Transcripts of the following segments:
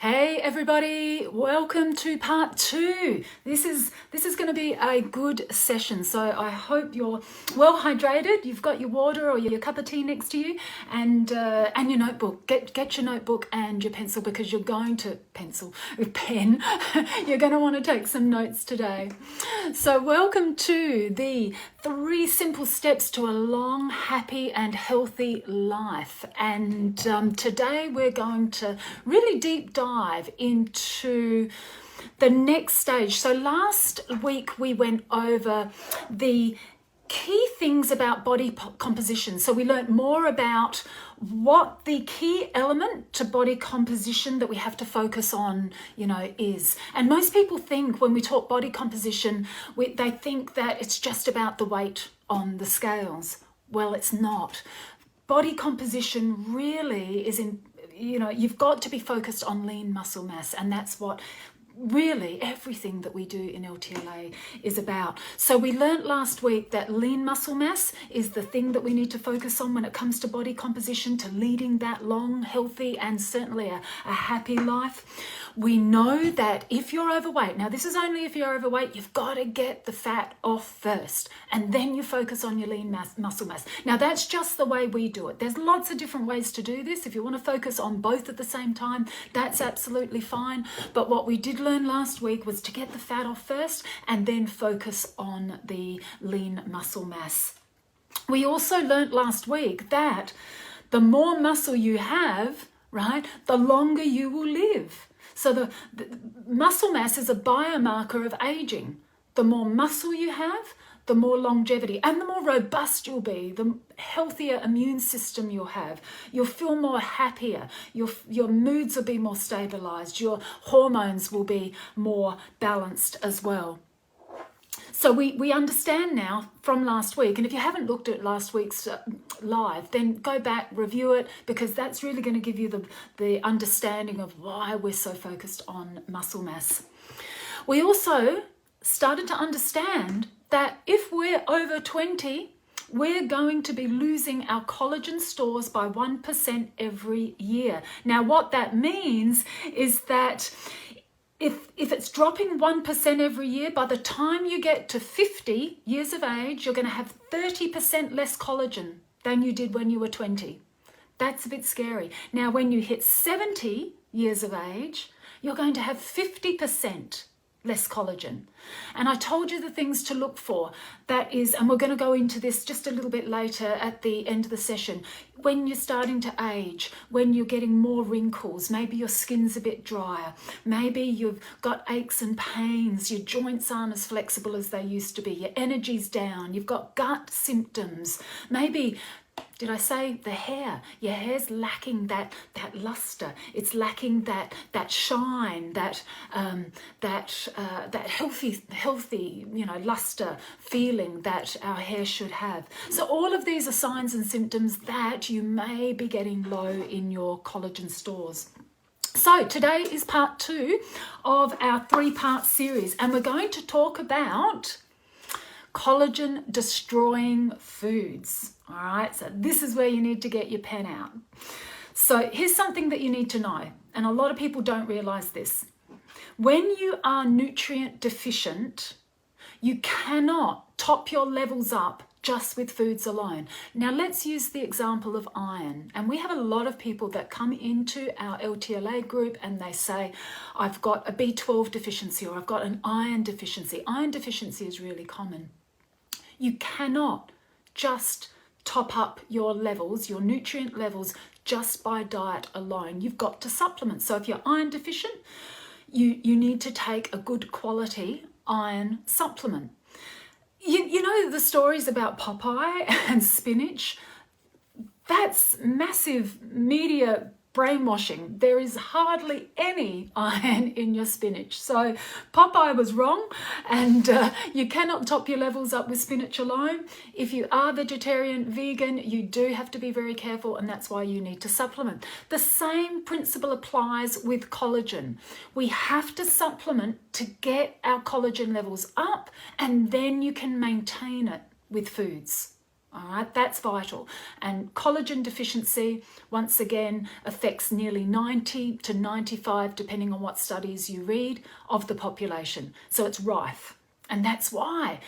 Hey everybody, welcome to part 2. This is going to be a good session. So I hope you're well hydrated. You've got your water or your cup of tea next to you, and your notebook. Get your notebook and your pencil, because you're going to pen. You're going to want to take some notes today. So welcome to the 3 simple steps to a long, happy and healthy life. And today we're going to really deep dive into the next stage. So last week we went over the key things about body composition. So we learned more about what the key element to body composition that we have to focus on, is. And most people think when we talk body composition, they think that it's just about the weight on the scales. Well, it's not. Body composition really is you've got to be focused on lean muscle mass, and that's what really everything that we do in LTLA is about. So we learned last week that lean muscle mass is the thing that we need to focus on when it comes to body composition, to leading that long, healthy and certainly a happy life. We know that if you're overweight, now this is only if you're overweight, you've got to get the fat off first, and then you focus on your lean muscle mass. Now that's just the way we do it. There's lots of different ways to do this. If you want to focus on both at the same time, that's absolutely fine. But what we did learn last week was to get the fat off first and then focus on the lean muscle mass. We also learned last week that the more muscle you have, right, the longer you will live. So the muscle mass is a biomarker of aging. The more muscle you have, the more longevity and the more robust you'll be, the healthier immune system you'll have. You'll feel more happier. Your moods will be more stabilized. Your hormones will be more balanced as well. So we understand now from last week, and if you haven't looked at last week's live, then go back, review it, because that's really going to give you the understanding of why we're so focused on muscle mass. We also started to understand that if we're over 20, we're going to be losing our collagen stores by 1% every year. Now, what that means is that if it's dropping 1% every year, by the time you get to 50 years of age, you're going to have 30% less collagen than you did when you were 20. That's a bit scary. Now, when you hit 70 years of age, you're going to have 50% less collagen. And I told you the things to look for. That is, and we're going to go into this just a little bit later at the end of the session. When you're starting to age, when you're getting more wrinkles, maybe your skin's a bit drier, maybe you've got aches and pains, your joints aren't as flexible as they used to be, your energy's down, you've got gut symptoms, maybe, did I say the hair? Your hair's lacking that luster. It's lacking that shine, that healthy, luster feeling that our hair should have. So all of these are signs and symptoms that you may be getting low in your collagen stores. So today is part 2 of our 3-part series, and we're going to talk about collagen destroying foods. All right, so this is where you need to get your pen out. So here's something that you need to know, and a lot of people don't realize this. When you are nutrient deficient, you cannot top your levels up just with foods alone. Now let's use the example of iron. And we have a lot of people that come into our LTLA group and they say, I've got a B12 deficiency or I've got an iron deficiency. Iron deficiency is really common. You cannot just top up your levels, your nutrient levels, just by diet alone. You've got to supplement. So if you're iron deficient, you need to take a good quality iron supplement. You know the stories about Popeye and spinach? That's massive media brainwashing. There is hardly any iron in your spinach. So Popeye was wrong, and you cannot top your levels up with spinach alone. If you are vegetarian, vegan, you do have to be very careful, and that's why you need to supplement. The same principle applies with collagen. We have to supplement to get our collagen levels up, and then you can maintain it with foods. All right, that's vital. And collagen deficiency, once again, affects nearly 90 to 95, depending on what studies you read, of the population. So it's rife. And that's why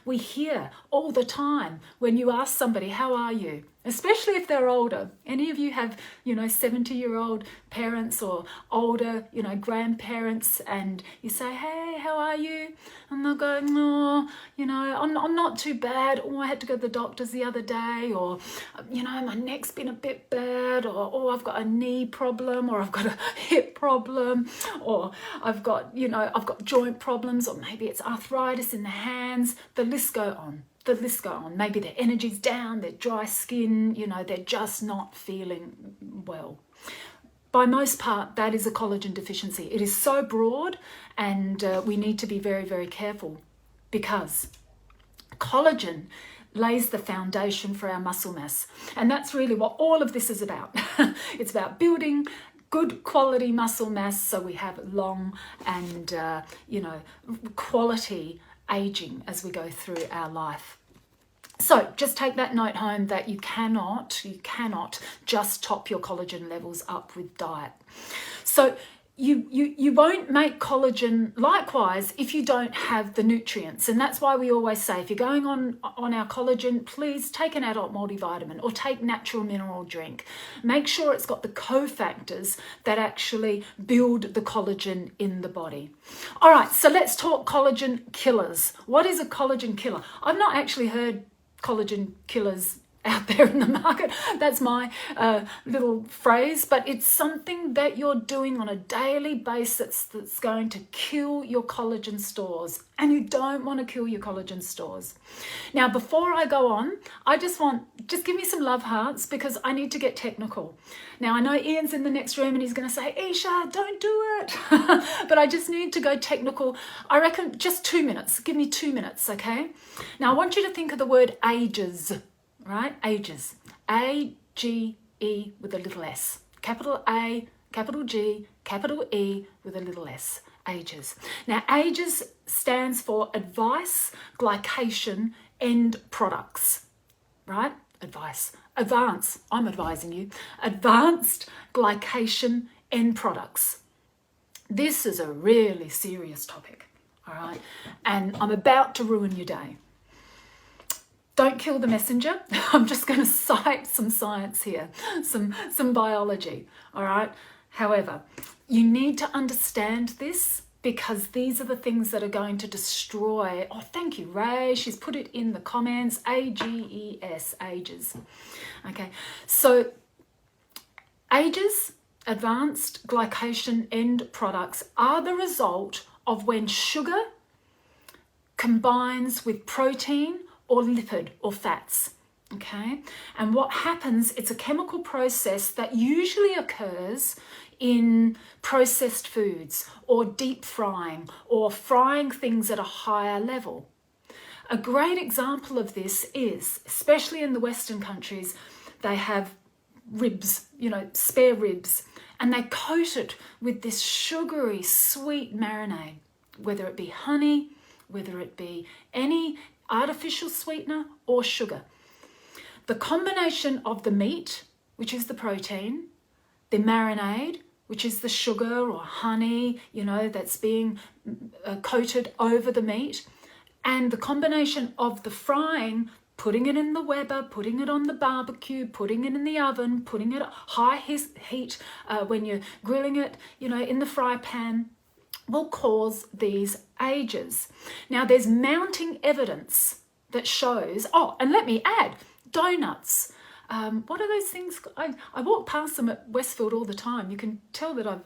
we hear all the time when you ask somebody, how are you? Especially if they're older. Any of you have, 70-year-old parents or older, grandparents, and you say, hey, how are you? And they'll go, no, I'm not too bad. Oh, I had to go to the doctors the other day, or, my neck's been a bit bad, or, oh, I've got a knee problem, or I've got a hip problem, or I've got joint problems, or maybe it's arthritis in the hands. The list go on. Maybe their energy's down, they're dry skin, they're just not feeling well. By most part, that is a collagen deficiency. It is so broad, and we need to be very, very careful, because collagen lays the foundation for our muscle mass. And that's really what all of this is about. It's about building good quality muscle mass so we have long and, quality aging as we go through our life. So just take that note home, that you cannot just top your collagen levels up with diet. So you won't make collagen likewise if you don't have the nutrients. And that's why we always say, if you're going on our collagen, please take an adult multivitamin or take natural mineral drink. Make sure it's got the cofactors that actually build the collagen in the body. All right, so let's talk collagen killers. What is a collagen killer? I've not actually heard collagen killers out there in the market. That's my little phrase, but it's something that you're doing on a daily basis that's going to kill your collagen stores, and you don't want to kill your collagen stores. Now, before I go on, just give me some love hearts, because I need to get technical. Now, I know Ian's in the next room and he's going to say, Esha, don't do it. But I just need to go technical. I reckon just 2 minutes. Give me 2 minutes, okay? Now, I want you to think of the word ages. Right? Ages. A-G-E with a little s. Capital A, capital G, capital E with a little s. Ages. Now, ages stands for advice, glycation, end products. Right? Advice. Advance. I'm advising you. Advanced glycation end products. This is a really serious topic. All right? And I'm about to ruin your day. Don't kill the messenger. I'm just going to cite some science here, some biology, all right? However, you need to understand this, because these are the things that are going to destroy. Oh, thank you, Ray. She's put it in the comments. AGES, ages. Okay, so ages, advanced glycation end products, are the result of when sugar combines with protein or lipid or fats, okay? And what happens, it's a chemical process that usually occurs in processed foods, or deep frying, or frying things at a higher level. A great example of this is, especially in the Western countries, they have ribs, spare ribs, and they coat it with this sugary, sweet marinade, whether it be honey, whether it be any artificial sweetener or sugar. The combination of the meat, which is the protein, the marinade, which is the sugar or honey, that's being coated over the meat, and the combination of the frying, putting it in the Weber, putting it on the barbecue, putting it in the oven, putting it at high heat when you're grilling it, in the fry pan, will cause these ages. Now, there's mounting evidence that shows, and let me add, donuts. What are those things? I walk past them at Westfield all the time. You can tell that I've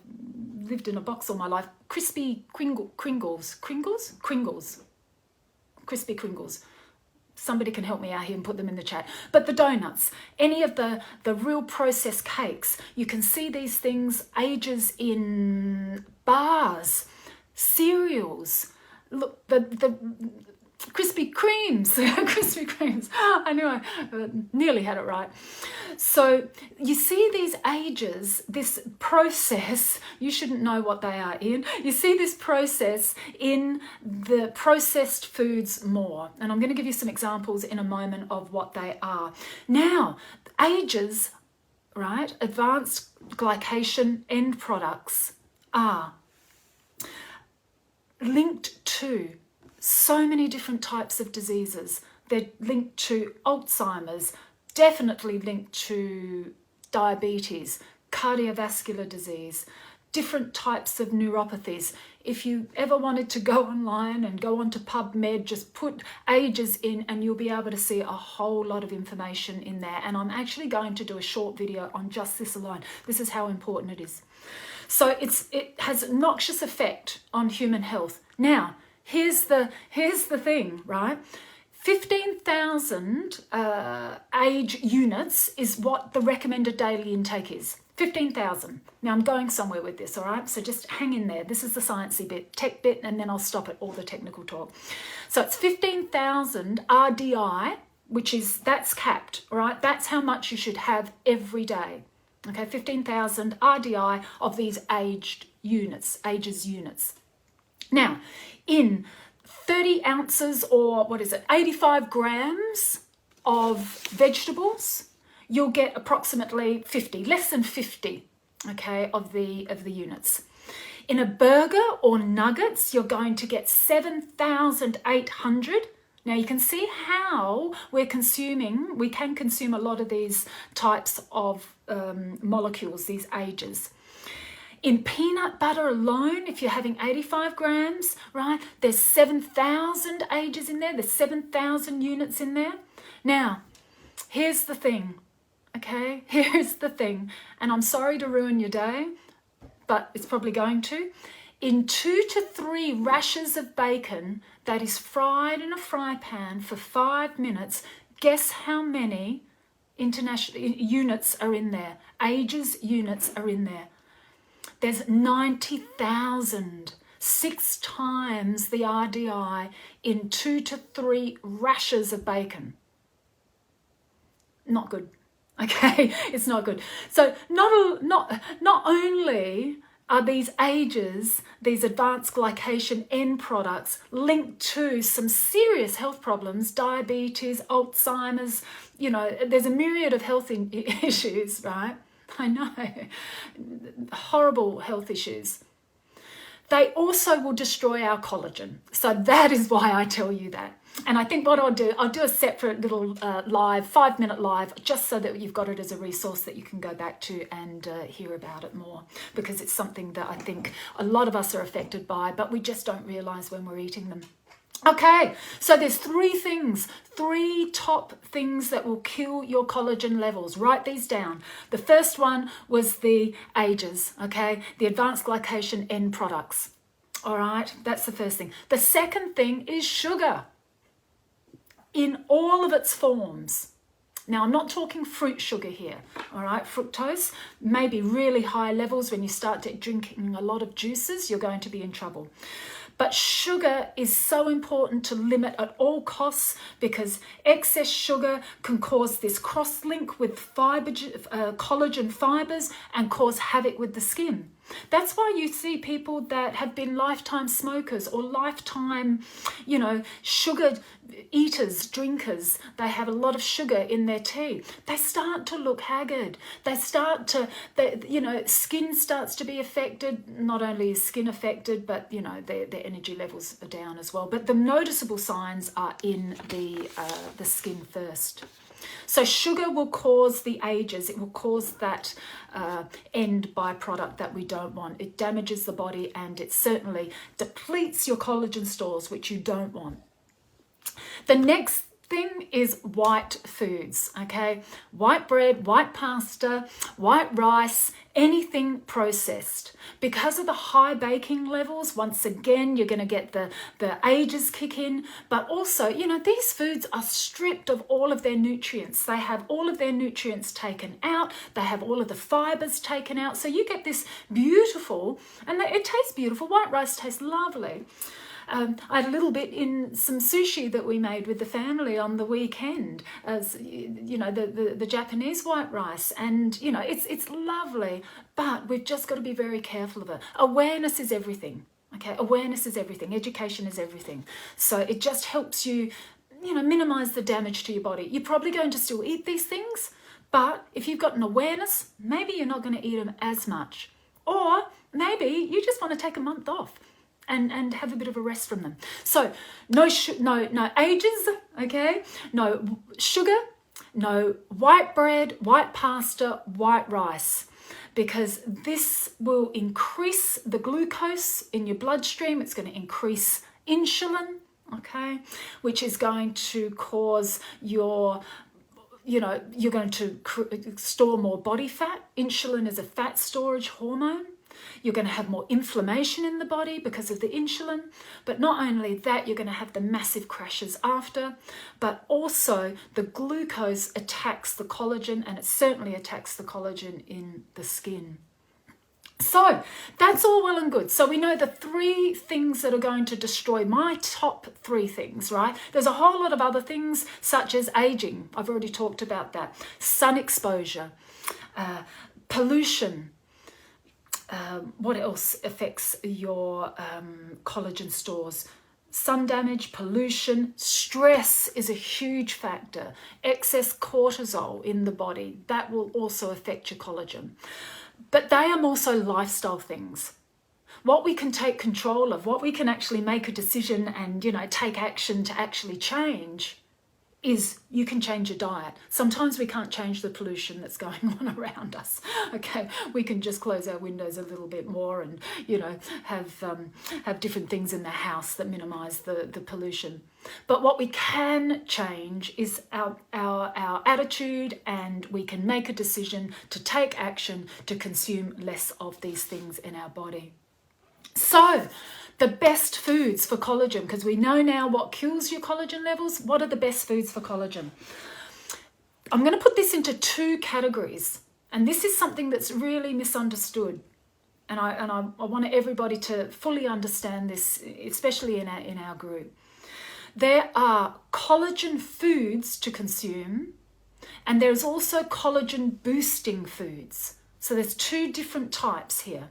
lived in a box all my life. Crispy Kringles. Crispy Kringles. Somebody can help me out here and put them in the chat. But the donuts, any of the real processed cakes, you can see these things, ages in bars, cereals. Look, the Krispy Kremes, Krispy Kremes. I knew I nearly had it right. So you see these ages, this process, you shouldn't know what they are in. You see this process in the processed foods more. And I'm going to give you some examples in a moment of what they are. Now, ages, right, advanced glycation end products are linked to so many different types of diseases. They're linked to Alzheimer's, definitely linked to diabetes, cardiovascular disease, different types of neuropathies. If you ever wanted to go online and go onto PubMed, just put ages in and you'll be able to see a whole lot of information in there. And I'm actually going to do a short video on just this alone. This is how important it is. So it has a noxious effect on human health. Now, here's the thing, right? 15,000 age units is what the recommended daily intake is. 15,000. Now I'm going somewhere with this, all right? So just hang in there. This is the sciencey bit, tech bit, and then I'll stop at all the technical talk. So it's 15,000 RDI, that's capped, all right? That's how much you should have every day. Okay, 15,000 RDI of these ages units. Now, in 30 ounces or 85 grams of vegetables, you'll get approximately 50, less than 50, okay, of the units. In a burger or nuggets, you're going to get 7,800. Now you can see how we can consume a lot of these types of molecules, these ages. In peanut butter alone, if you're having 85 grams, right, there's 7,000 ages in there. There's 7,000 units in there. Now, here's the thing, okay? Here's the thing. And I'm sorry to ruin your day, but it's probably going to. In 2 to 3 rashers of bacon that is fried in a fry pan for 5 minutes, guess how many international units are in there? Ages units are in there. There's 90,000, 6 times the RDI in 2 to 3 rashers of bacon. Not good, okay? It's not good. So not only are these ages, these advanced glycation end products linked to some serious health problems, diabetes, Alzheimer's, there's a myriad of health issues, right? I know, horrible health issues. They also will destroy our collagen. So that is why I tell you that. And I think what I'll do a separate little live, 5-minute live, just so that you've got it as a resource that you can go back to and hear about it more, because it's something that I think a lot of us are affected by, but we just don't realise when we're eating them. Okay, so there's 3 top things that will kill your collagen levels. Write these down. The first one was the ages, okay? The advanced glycation end products. All right, that's the first thing. The second thing is sugar in all of its forms. Now, I'm not talking fruit sugar here, all right? Fructose may be really high levels. When you start drinking a lot of juices, you're going to be in trouble. But sugar is so important to limit at all costs, because excess sugar can cause this cross-link with collagen fibers and cause havoc with the skin. That's why you see people that have been lifetime smokers or lifetime, sugar eaters, drinkers. They have a lot of sugar in their tea. They start to look haggard. Skin starts to be affected. Not only is skin affected, but, their energy levels are down as well. But the noticeable signs are in the skin first. So sugar will cause the ages. It will cause that end byproduct that we don't want. It damages the body, and it certainly depletes your collagen stores, which you don't want. The next thing is white foods, okay? White bread, white pasta, white rice, anything processed. Because of the high baking levels, once again, you're going to get the ages kick in. But also, these foods are stripped of all of their nutrients. They have all of their nutrients taken out. They have all of the fibers taken out. So you get this beautiful, and it tastes beautiful. White rice tastes lovely. I had a little bit in some sushi that we made with the family on the weekend, as you know, the Japanese white rice, and you know, it's lovely, but we've just got to be very careful of it. Awareness is everything. Okay, awareness is everything. Education is everything. So it just helps you, you know, minimize the damage to your body. You're probably going to still eat these things, but if you've got an awareness, maybe you're not going to eat them as much. Or maybe you just want to take a month off and have a bit of a rest from them. So no ages, okay? No sugar, no white bread, white pasta, white rice, because this will increase the glucose in your bloodstream. It's going to increase insulin, okay, which is going to cause your, you know, you're going to store more body fat. Insulin is a fat storage hormone. You're going to have more inflammation in the body because of the insulin. But not only that, you're going to have the massive crashes after, but also the glucose attacks the collagen, and it certainly attacks the collagen in the skin. So that's all well and good. So we know the 3 things that are going to destroy, my top 3 things, right? There's a whole lot of other things such as aging. I've already talked about that. Sun exposure, pollution. What else affects your collagen stores? Sun damage, pollution, stress is a huge factor. Excess cortisol in the body, that will also affect your collagen. But they are also lifestyle things. What we can take control of, what we can actually make a decision and, you know, take action to actually change is you can change your diet. Sometimes we can't change the pollution that's going on around us. Okay, we can just close our windows a little bit more and, you know, have different things in the house that minimize the pollution. But what we can change is our attitude, and we can make a decision to take action to consume less of these things in our body. So the best foods for collagen, because we know now what kills your collagen levels. What are the best foods for collagen? I'm going to put this into 2 categories, and this is something that's really misunderstood. And I want everybody to fully understand this, especially in our group. There are collagen foods to consume, and there's also collagen boosting foods. So there's 2 different types here.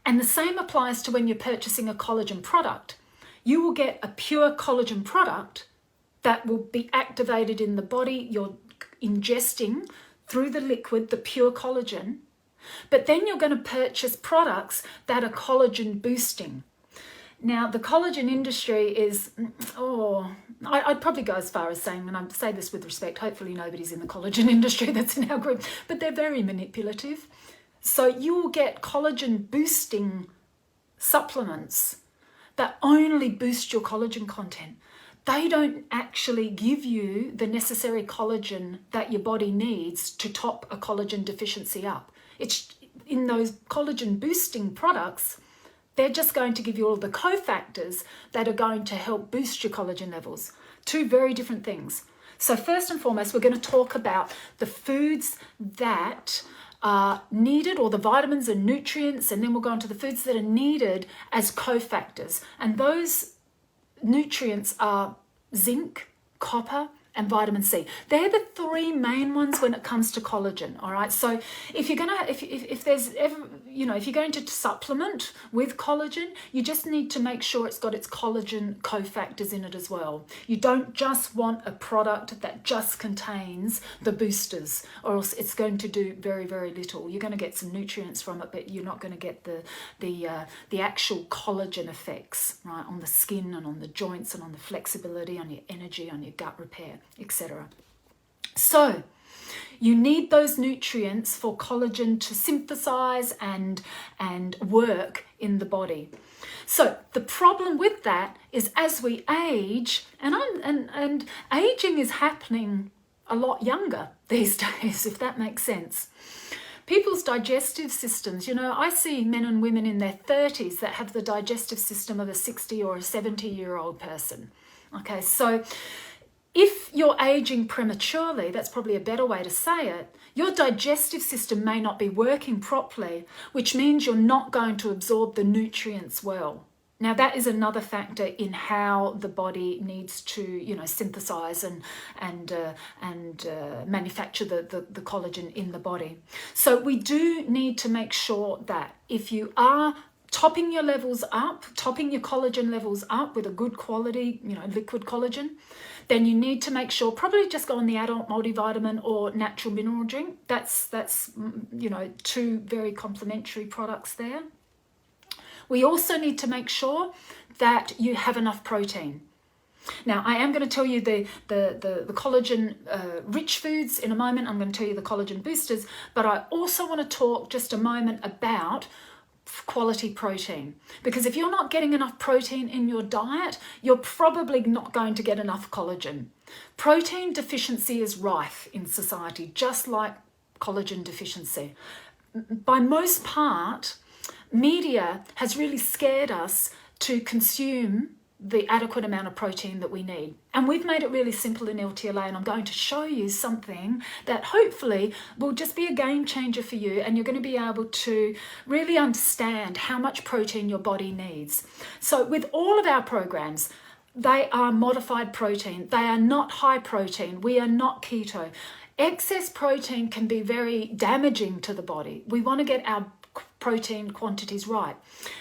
And the same applies to when you're purchasing a collagen product. You will get a pure collagen product that will be activated in the body. You're ingesting through the liquid the pure collagen. But then you're going to purchase products that are collagen boosting. Now, the collagen industry is, I'd probably go as far as saying, and I say this with respect, hopefully nobody's in the collagen industry that's in our group, but they're very manipulative. So you will get collagen boosting supplements that only boost your collagen content. They don't actually give you the necessary collagen that your body needs to top a collagen deficiency up. It's in those collagen boosting products, they're just going to give you all the cofactors that are going to help boost your collagen levels. 2 very different things. So first and foremost, we're going to talk about the foods that are needed, or the vitamins and nutrients, and then we'll go on to the foods that are needed as cofactors. And those nutrients are zinc, copper, and vitamin C. They're the 3 main ones when it comes to collagen. All right. So if you're gonna, if there's ever, you know, if you're going to supplement with collagen, you just need to make sure it's got its collagen cofactors in it as well. You don't just want a product that just contains the boosters, or else it's going to do very, very little. You're going to get some nutrients from it, but you're not going to get the actual collagen effects, right, on the skin and on the joints and on the flexibility, on your energy, on your gut repair, etc. So you need those nutrients for collagen to synthesize and work in the body. So the problem with that is, as we age, and aging is happening a lot younger these days, if that makes sense. People's digestive systems, you know, I see men and women in their 30s that have the digestive system of a 60 or a 70-year-old person. Okay, so if you're aging prematurely, that's probably a better way to say it, your digestive system may not be working properly, which means you're not going to absorb the nutrients well. Now, that is another factor in how the body needs to, synthesize and manufacture the collagen in the body. So we do need to make sure that if you are topping your levels up, topping your collagen levels up with a good quality, liquid collagen, then you need to make sure, probably just go on the adult multivitamin or natural mineral drink. That's two very complementary products there. We also need to make sure that you have enough protein. Now, I am going to tell you the collagen rich foods in a moment. I'm going to tell you the collagen boosters, but I also want to talk just a moment about quality protein, because if you're not getting enough protein in your diet, you're probably not going to get enough collagen. Protein deficiency is rife in society, just like collagen deficiency. By most part, media has really scared us to consume the adequate amount of protein that we need. And we've made it really simple in LTLA, and I'm going to show you something that hopefully will just be a game changer for you, and you're going to be able to really understand how much protein your body needs. So with all of our programs, they are modified protein. They are not high protein. We are not keto. Excess protein can be very damaging to the body. We want to get our protein quantities right.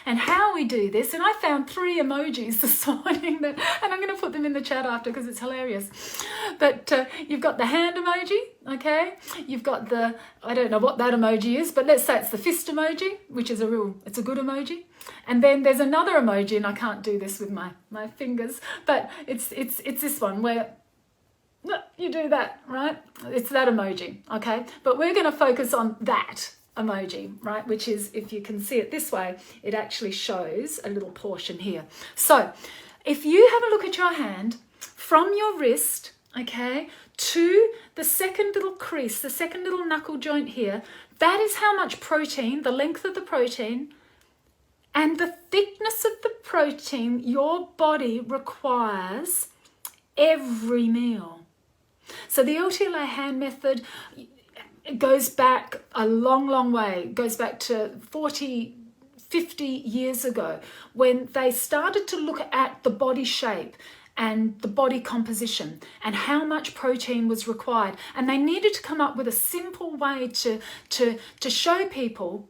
And how we do this, and I found 3 emojis this morning and I'm going to put them in the chat after because it's hilarious. But you've got the hand emoji, okay? You've got the, I don't know what that emoji is, but let's say it's the fist emoji, which is it's a good emoji. And then there's another emoji, and I can't do this with my fingers, but it's this one where you do that, right? It's that emoji, okay? But we're going to focus on that emoji, right? Which is, if you can see it this way, it actually shows a little portion here. So if you have a look at your hand from your wrist, okay, to the second little crease, the second little knuckle joint here, that is how much protein, the length of the protein and the thickness of the protein your body requires every meal. So the LTLA hand method, it goes back a long, long way. It goes back to 40, 50 years ago when they started to look at the body shape and the body composition and how much protein was required. And they needed to come up with a simple way to show people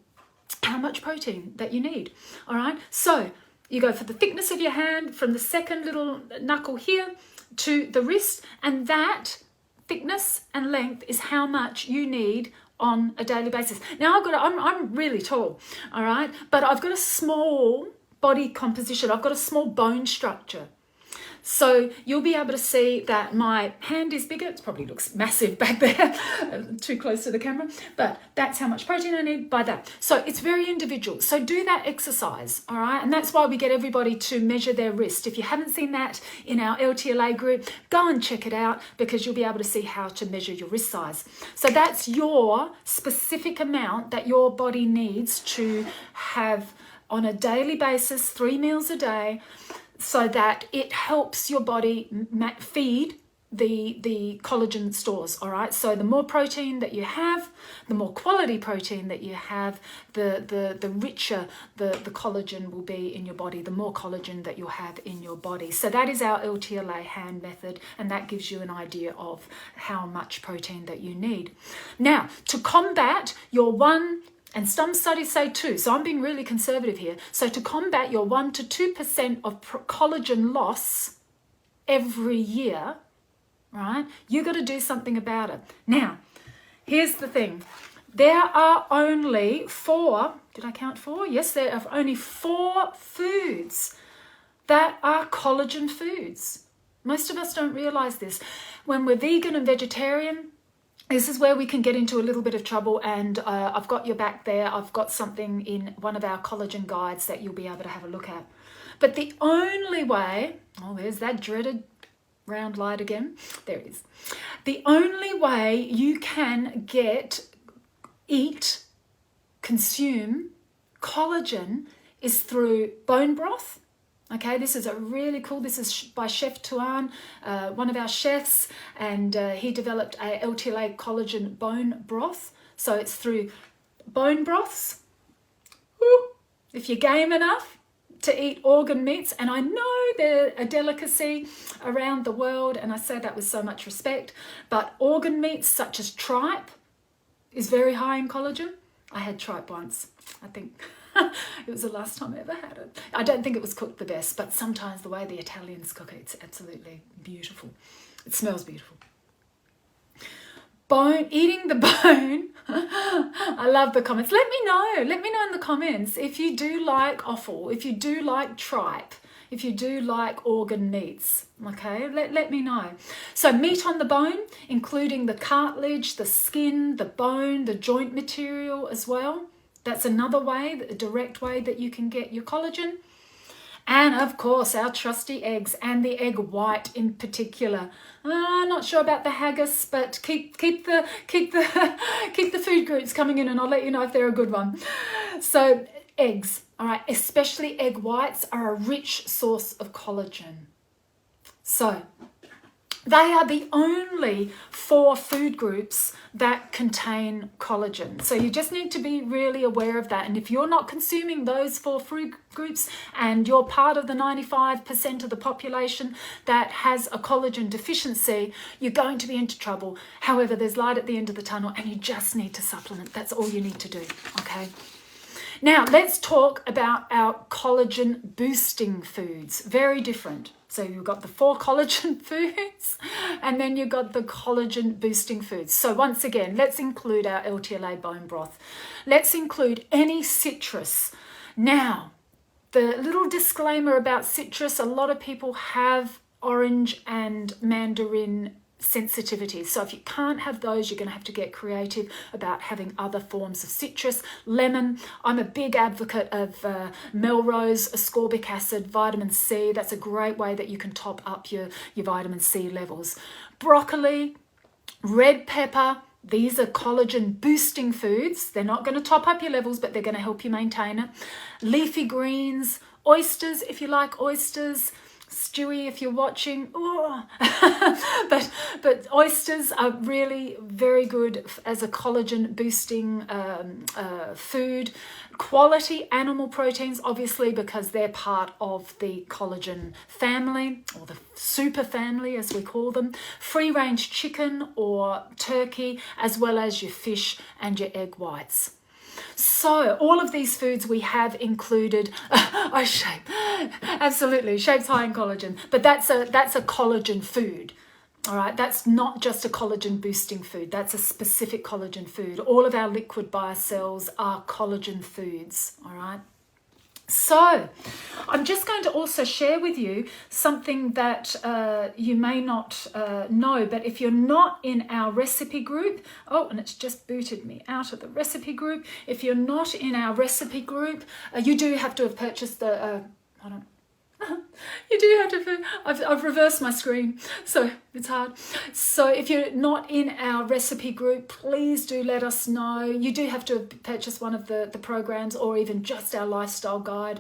how much protein that you need. All right. So you go for the thickness of your hand from the second little knuckle here to the wrist, and that thickness and length is how much you need on a daily basis. Now I'm really tall, all right, but I've got a small body composition. I've got a small bone structure. So you'll be able to see that my hand is bigger. It probably looks massive back there, too close to the camera, but that's how much protein I need by that. So it's very individual. So do that exercise, all right? And that's why we get everybody to measure their wrist. If you haven't seen that in our LTLA group, go and check it out because you'll be able to see how to measure your wrist size. So that's your specific amount that your body needs to have on a daily basis, 3 meals a day, so that it helps your body feed the collagen stores, all right? So the more protein that you have, the more quality protein that you have, the richer the collagen will be in your body, the more collagen that you'll have in your body. So that is our LTLA hand method, and that gives you an idea of how much protein that you need. Now, to combat your and some studies say 2, so I'm being really conservative here. So to combat your 1 to 2% of collagen loss every year, right, you got to do something about it. Now, here's the thing. There are only 4, did I count 4? Yes, there are only 4 foods that are collagen foods. Most of us don't realize this. When we're vegan and vegetarian, this is where we can get into a little bit of trouble, and I've got your back there. I've got something in one of our collagen guides that you'll be able to have a look at. But the only way, there's that dreaded round light again. There it is. The only way you can consume collagen is through bone broth. Okay, this is this is by Chef Tuan, one of our chefs, and he developed a LTLA collagen bone broth. So it's through bone broths. If you're game enough to eat organ meats, and I know they're a delicacy around the world, and I say that with so much respect, but organ meats such as tripe is very high in collagen. I had tripe once, I think. It was the last time I ever had it. I don't think it was cooked the best, but sometimes the way the Italians cook it, it's absolutely beautiful. It smells beautiful. Eating the bone. I love the comments. Let me know in the comments if you do like offal, if you do like tripe, if you do like organ meats. Okay, let me know. So meat on the bone, including the cartilage, the skin, the bone, the joint material as well. That's another way, a direct way that you can get your collagen. And of course, our trusty eggs, and the egg white in particular. Not sure about the haggis, but keep the food groups coming in, and I'll let you know if they're a good one. So eggs, all right, especially egg whites, are a rich source of collagen. So they are the only 4 food groups that contain collagen. So you just need to be really aware of that. And if you're not consuming those 4 food groups and you're part of the 95% of the population that has a collagen deficiency, you're going to be into trouble. However, there's light at the end of the tunnel, and you just need to supplement. That's all you need to do, okay? Now, let's talk about our collagen boosting foods. Very different. So you've got the 4 collagen foods, and then you've got the collagen boosting foods. So once again, let's include our LTLA bone broth. Let's include any citrus. Now, the little disclaimer about citrus, a lot of people have orange and mandarin sensitivity. So if you can't have those, you're going to have to get creative about having other forms of citrus. Lemon, I'm a big advocate of Melrose ascorbic acid, vitamin C. That's a great way that you can top up your vitamin C levels. Broccoli, red pepper, these are collagen boosting foods. They're not going to top up your levels, but they're going to help you maintain it. Leafy greens, oysters if you like oysters, Stewie, if you're watching, but oysters are really very good as a collagen boosting food. Quality animal proteins, obviously, because they're part of the collagen family, or the super family as we call them. Free range chicken or turkey, as well as your fish and your egg whites. So all of these foods we have included, shape, absolutely, shape's high in collagen, but that's a collagen food. All right, that's not just a collagen boosting food, that's a specific collagen food. All of our liquid biocells are collagen foods, all right? So I'm just going to also share with you something that you may not know, but if you're not in our recipe group, and it's just booted me out of the recipe group. If you're not in our recipe group, you do have to have purchased the, you do have to, I've reversed my screen, so it's hard. So if you're not in our recipe group, please do let us know. You do have to purchase one of the programs, or even just our lifestyle guide,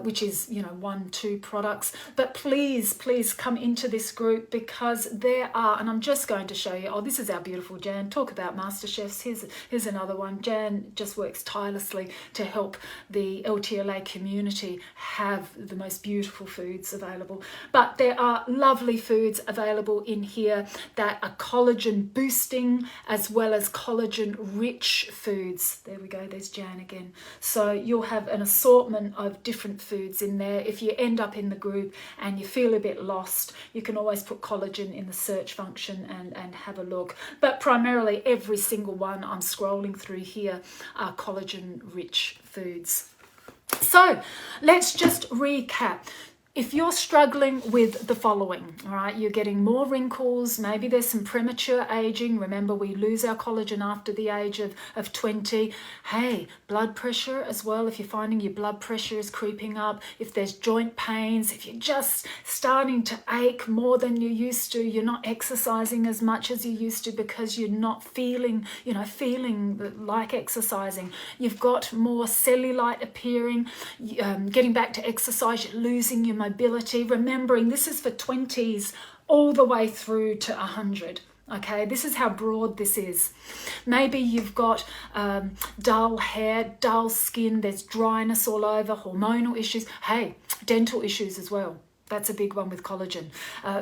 which is, 1-2 products. But please come into this group, because there are, and I'm just going to show you, this is our beautiful Jan. Talk about master chefs. Here's another one. Jan just works tirelessly to help the LTLA community have the most beautiful foods available. But there are lovely foods available in here that are collagen boosting as well as collagen rich foods. There we go, there's Jan again. So you'll have an assortment of different foods in there. If you end up in the group and you feel a bit lost, you can always put collagen in the search function and have a look. But primarily every single one I'm scrolling through here are collagen rich foods. So let's just recap. If you're struggling with the following, all right, you're getting more wrinkles, maybe there's some premature aging. Remember, we lose our collagen after the age of 20. Hey, blood pressure as well. If you're finding your blood pressure is creeping up, if there's joint pains, if you're just starting to ache more than you used to, you're not exercising as much as you used to because you're not feeling like exercising. You've got more cellulite appearing, getting back to exercise, you're losing your mobility. Remembering this is for 20s all the way through to 100. Okay, this is how broad this is. Maybe you've got dull hair, dull skin, there's dryness all over, hormonal issues. Hey, dental issues as well. That's a big one with collagen.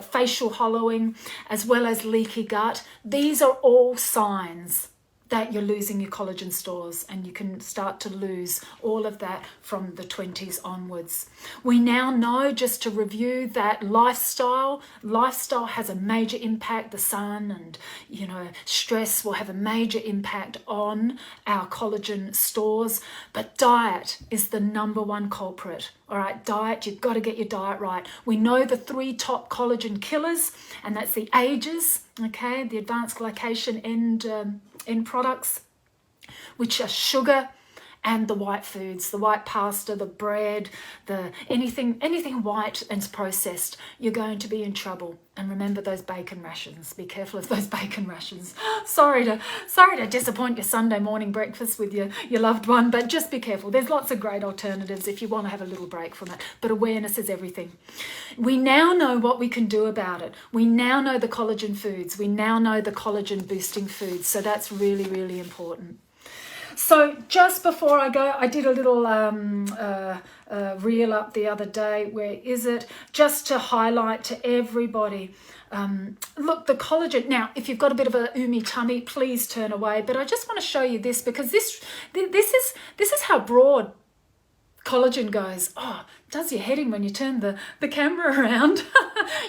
Facial hollowing, as well as leaky gut. These are all signs that you're losing your collagen stores, and you can start to lose all of that from the 20s onwards. We now know, just to review, that lifestyle has a major impact. The sun and, you know, stress will have a major impact on our collagen stores, but diet is the number one culprit. All right, diet, you've got to get your diet right. We know the 3 top collagen killers, and that's the AGEs, okay, the advanced glycation end products, which are sugar and the white foods, the white pasta, the bread, the anything white and processed. You're going to be in trouble. And remember those bacon rations. Be careful of those bacon rations. Sorry to disappoint your Sunday morning breakfast with your loved one, but just be careful. There's lots of great alternatives if you want to have a little break from it. But awareness is everything. We now know what we can do about it. We now know the collagen foods. We now know the collagen boosting foods. So that's really, really important. So just before I go, I did a little reel up the other day. Where is it? Just to highlight to everybody. Look, the collagen. Now, if you've got a bit of a oomy tummy, please turn away. But I just want to show you this, because this is how broad collagen goes. Oh, it does your head in when you turn the camera around.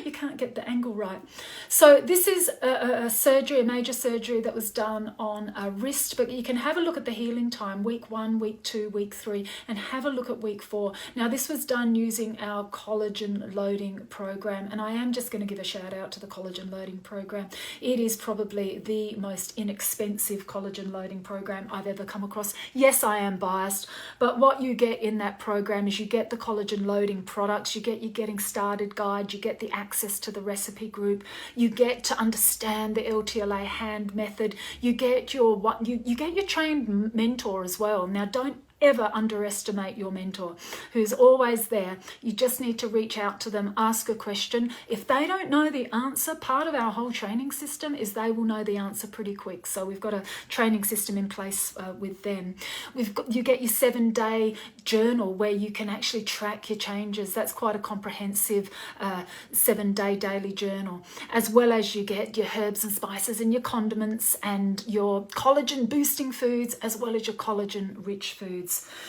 You can't get the angle right. So this is a surgery, a major surgery that was done on a wrist, but you can have a look at the healing time, week 1, week 2, week 3, and have a look at week 4. Now, this was done using our collagen loading program, and I am just going to give a shout out to the collagen loading program. It is probably the most inexpensive collagen loading program I've ever come across. Yes, I am biased, but what you get in that program is you get the collagen loading products, you get your getting started guide, you get the access to the recipe group, you get to understand the LTLA hand method, you get your trained mentor as well. Now, don't ever underestimate your mentor, who's always there. You just need to reach out to them, ask a question. If they don't know the answer, part of our whole training system is they will know the answer pretty quick. So we've got a training system in place with them. You get your 7-day journal where you can actually track your changes. That's quite a comprehensive 7-day daily journal, as well as you get your herbs and spices and your condiments and your collagen boosting foods, as well as your collagen rich foods.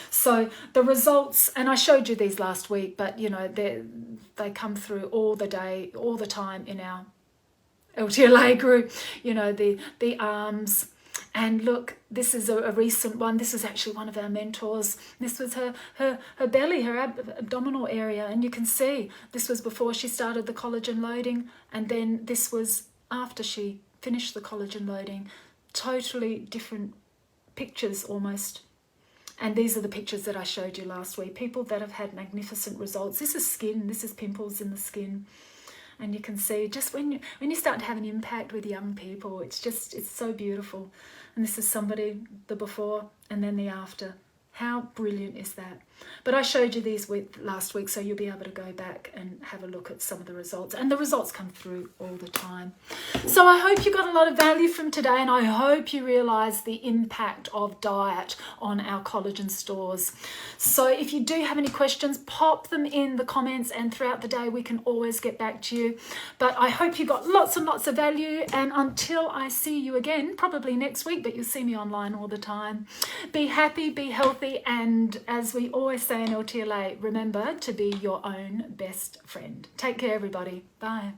So the results, and I showed you these last week, but you know, they come through all the day, all the time in our LTLA group, you know, the arms. And look, this is a recent one. This is actually one of our mentors. This was her belly, her abdominal area. And you can see this was before she started the collagen loading. And then this was after she finished the collagen loading. Totally different pictures almost. And these are the pictures that I showed you last week. People that have had magnificent results. This is skin. This is pimples in the skin. And you can see just when you start to have an impact with young people, it's so beautiful. And this is somebody, the before and then the after. How brilliant is that? But I showed you these last week, so you'll be able to go back and have a look at some of the results. And the results come through all the time. So I hope you got a lot of value from today, and I hope you realise the impact of diet on our collagen stores. So if you do have any questions, pop them in the comments, and throughout the day we can always get back to you. But I hope you got lots and lots of value, and until I see you again, probably next week, but you'll see me online all the time. Be happy, be healthy, and as we always say in LTLA, remember to be your own best friend. Take care, everybody. Bye.